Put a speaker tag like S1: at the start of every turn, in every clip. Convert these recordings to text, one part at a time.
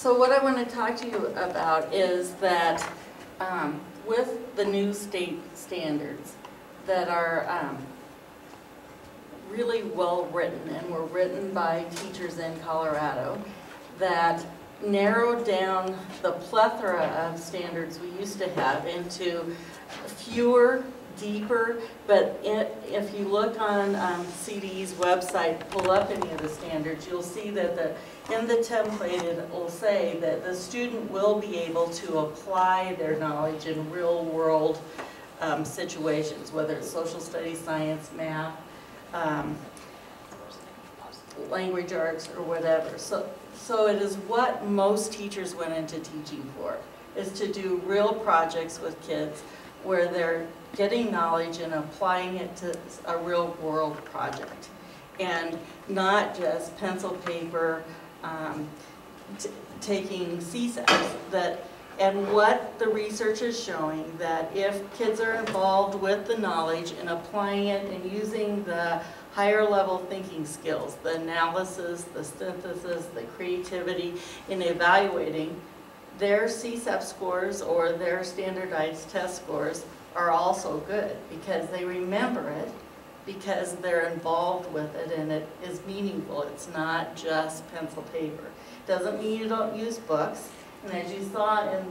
S1: So what I want to talk to you about is that with the new state standards that are really well written and were written by teachers in Colorado that narrowed down the plethora of standards we used to have into fewer, deeper, but if you look on CDE's website, pull up any of the standards, you'll see that in the template it will say that the student will be able to apply their knowledge in real world situations, whether it's social studies, science, math, language arts, or whatever. So it is what most teachers went into teaching for, is to do real projects with kids where they're getting knowledge and applying it to a real world project. And not just pencil, paper, taking CSAPs. And what the research is showing, that if kids are involved with the knowledge and applying it and using the higher level thinking skills, the analysis, the synthesis, the creativity in evaluating, their CSAP scores or their standardized test scores are also good because they remember it, because they're involved with it and it is meaningful. It's not just pencil paper. Doesn't mean you don't use books. And as you saw in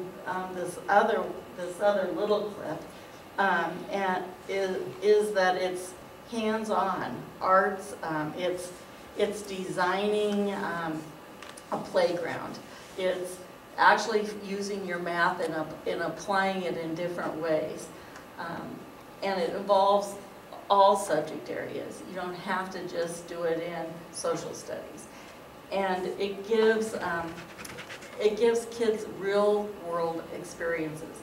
S1: this other little clip, is that it's hands-on arts. It's designing a playground. It's actually using your math and applying it in different ways. And it involves all subject areas. You don't have to just do it in social studies. And it gives kids real world experiences.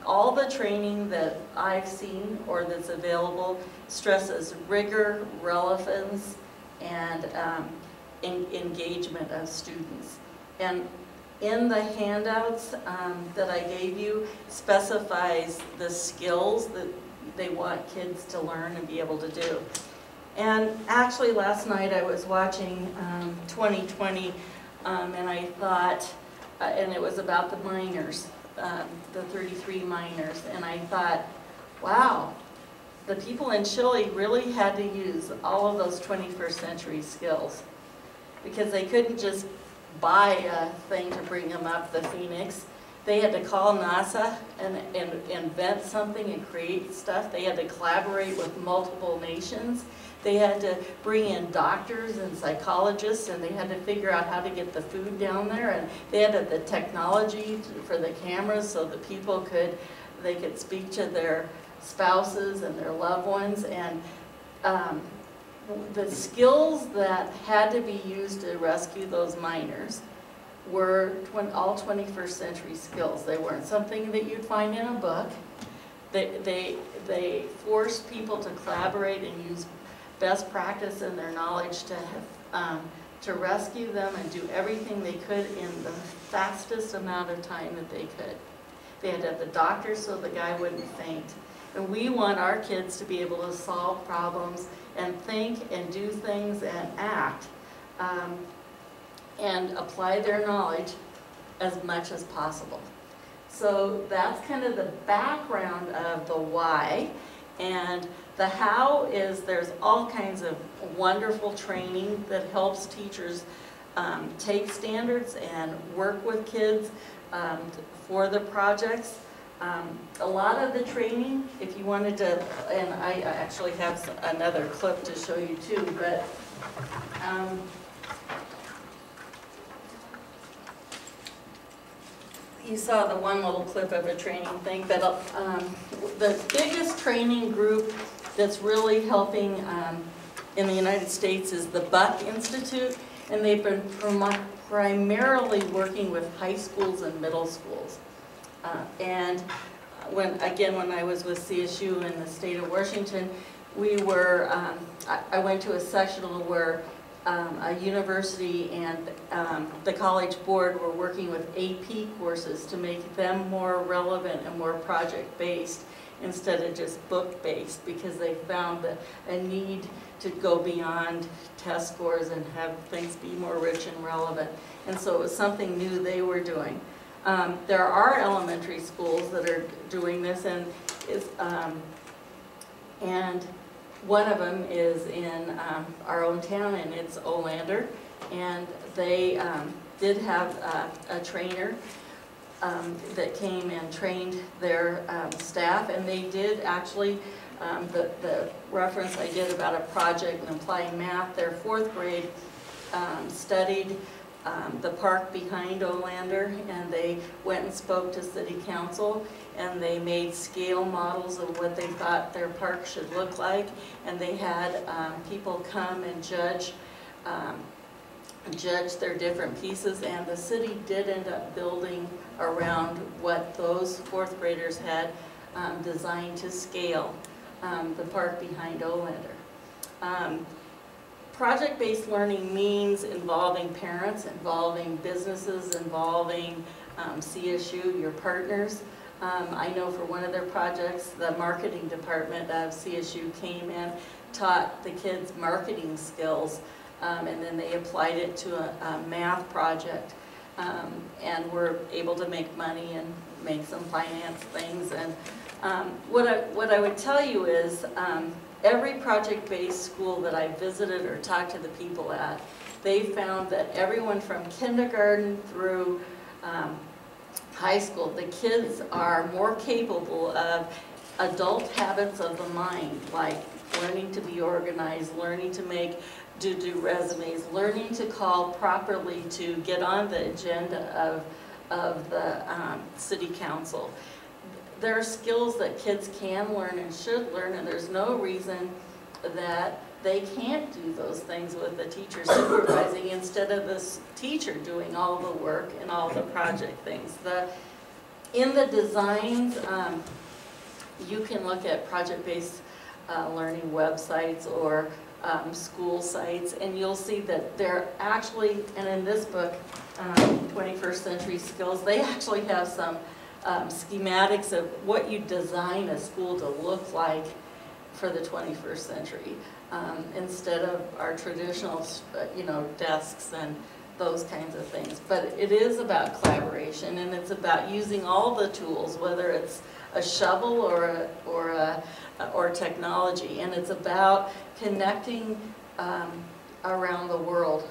S1: All the training that I've seen or that's available stresses rigor, relevance, and engagement of students. And in the handouts that I gave you specifies the skills that they want kids to learn and be able to do. And actually last night I was watching 2020 and I thought, and it was about the minors, the 33 minors, and I thought, wow, the people in Chile really had to use all of those 21st century skills because they couldn't just buy a thing to bring them up the Phoenix. They had to call NASA and invent something and create stuff. They had to collaborate with multiple nations. They had to bring in doctors and psychologists, and they had to figure out how to get the food down there. And they had the technology for the cameras so that people could speak to their spouses and their loved ones. And the skills that had to be used to rescue those miners were all 21st century skills. They weren't something that you'd find in a book. They forced people to collaborate and use best practice and their knowledge to rescue them and do everything they could in the fastest amount of time that they could. They had to have the doctor so the guy wouldn't faint. And we want our kids to be able to solve problems and think and do things and act and apply their knowledge as much as possible. So that's kind of the background of the why. And the how is there's all kinds of wonderful training that helps teachers take standards and work with kids for the projects. A lot of the training, if you wanted to, and I actually have another clip to show you too, but you saw the one little clip of a training thing, but the biggest training group that's really helping in the United States is the Buck Institute, and they've been primarily working with high schools and middle schools. And when I was with CSU in the state of Washington, we were, I went to a sectional where a university and the college board were working with AP courses to make them more relevant and more project-based. instead of just book-based, because they found that a need to go beyond test scores and have things be more rich and relevant. And so it was something new they were doing. There are elementary schools that are doing this, and one of them is in our own town, and it's Olander, and they did have a trainer that came and trained their staff, and they did actually, the reference I did about a project and applying math, their 4th grade studied the park behind Olander, and they went and spoke to city council, and they made scale models of what they thought their park should look like, and they had people come and judge their different pieces, and the city did end up building around what those 4th graders had designed to scale the park behind Olander. Project-based learning means involving parents, involving businesses, involving CSU, your partners. I know for one of their projects, the marketing department of CSU came in, taught the kids marketing skills, and then they applied it to a math project, and were able to make money and make some finance things. And what I would tell you is, every project-based school that I visited or talked to the people at, they found that everyone from kindergarten through high school, the kids are more capable of adult habits of the mind, like learning to be organized, learning to do resumes, learning to call properly to get on the agenda of the city council. There are skills that kids can learn and should learn, and there's no reason that they can't do those things with the teacher supervising instead of this teacher doing all the work and all the project things. In the designs, you can look at project-based learning websites or school sites, and you'll see that they're actually, and in this book, 21st Century Skills, they actually have some schematics of what you design a school to look like for the 21st century, instead of our traditional, desks and those kinds of things. But it is about collaboration, and it's about using all the tools, whether it's a shovel or technology, and it's about connecting around the world.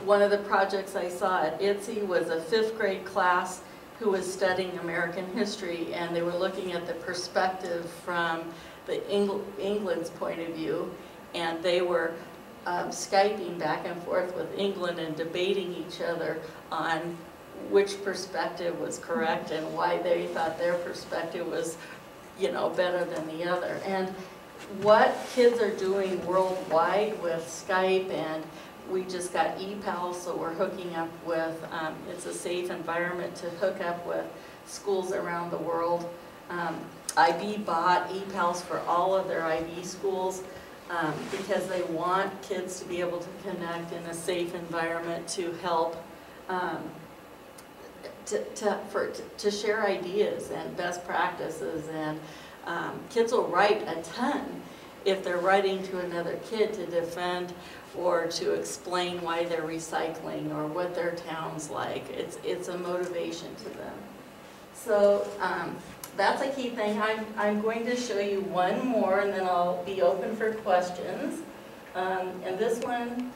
S1: One of the projects I saw at ITSE was a 5th grade class who was studying American history, and they were looking at the perspective from the England's point of view, and they were Skyping back and forth with England and debating each other on which perspective was correct and why they thought their perspective was, better than the other. And what kids are doing worldwide with Skype, and we just got ePals, so we're hooking up with, it's a safe environment to hook up with schools around the world. IB bought ePals for all of their IB schools because they want kids to be able to connect in a safe environment to help to share ideas and best practices. And kids will write a ton if they're writing to another kid to defend or to explain why they're recycling or what their town's like. It's a motivation to them. So that's a key thing. I'm going to show you one more, and then I'll be open for questions. And this one